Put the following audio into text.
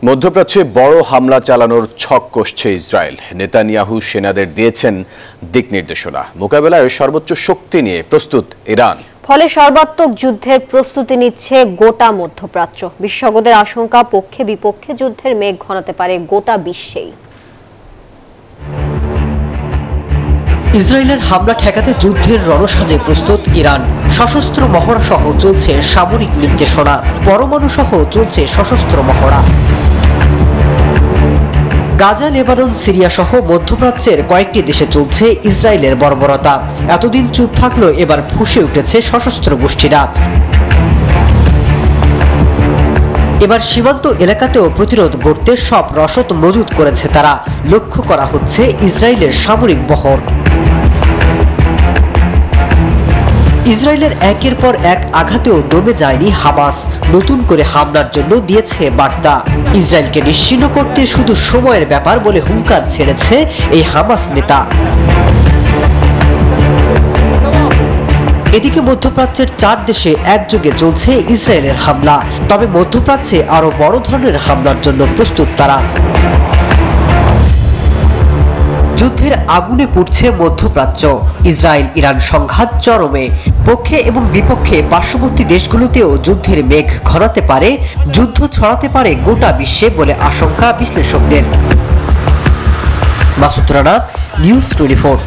মধ্যপ্রাচ্যে বড় হামলা চালানোর ছক কষছে ইসরায়েল। নেতানিয়াহু সেনাদের দিয়েছেন দিক নির্দেশনা। মোকাবেলায় সর্বোচ্চ শক্তি নিয়ে প্রস্তুত ইরান। ফলে সর্বাত্মক যুদ্ধের প্রস্তুতি নিচ্ছে গোটা মধ্যপ্রাচ্য। বিশেষজ্ঞদের আশঙ্কা, পক্ষে বিপক্ষে যুদ্ধের মেঘ ঘনাতে পারে গোটা বিশ্বেই। ইসরায়েলের হামলা ঠেকাতে যুদ্ধের রণসাজে প্রস্তুত ইরান। সশস্ত্র মহড়া সহ চলছে সামরিক নির্দেশনা, পরমাণু সহ চলছে সশস্ত্র মহড়া। গাজা, লেবানন, সিরিয়া সহ মধ্যপ্রাচ্যের কয়েকটি দেশে চলছে ইসরায়েলের বর্বরতা। এতদিন চুপ থাকলেও এবার ফুঁসে উঠেছে সশস্ত্র গোষ্ঠীরা। এবার সীমান্ত এলাকাতেও প্রতিরোধ গড়তে সব রসদ মজুত করেছে তারা। লক্ষ্য করা হচ্ছে ইসরায়েলের সামরিক বহর। ইসরায়েলের একের পর এক আঘাতেও দমে যায়নি হামাস। নতুন করে হামলার জন্য দিয়েছে বার্তা। ইসরায়েলকে নিশ্চিহ্ন করতে শুধু সময়ের ব্যাপার বলে হুঙ্কার ছেড়েছে এই হামাস নেতা। এদিকে মধ্যপ্রাচ্যের 4 দেশে একযোগে চলছে ইসরায়েলের হামলা। তবে মধ্যপ্রাচ্যে আরো বড় ধরনের হামলার জন্য প্রস্তুত তারা। যুদ্ধের আগুনে পুড়ছে মধ্যপ্রাচ্য। ইসরায়েল ইরান সংঘাত চরমে। পক্ষে এবং বিপক্ষে পার্শ্ববর্তী দেশগুলোতেও যুদ্ধের মেঘ ঘনাতে পারে, যুদ্ধ ছড়াতে পারে গোটা বিশ্বে বলে আশঙ্কা বিশ্লেষকদের। মাসুদ রানা, নিউজ 24।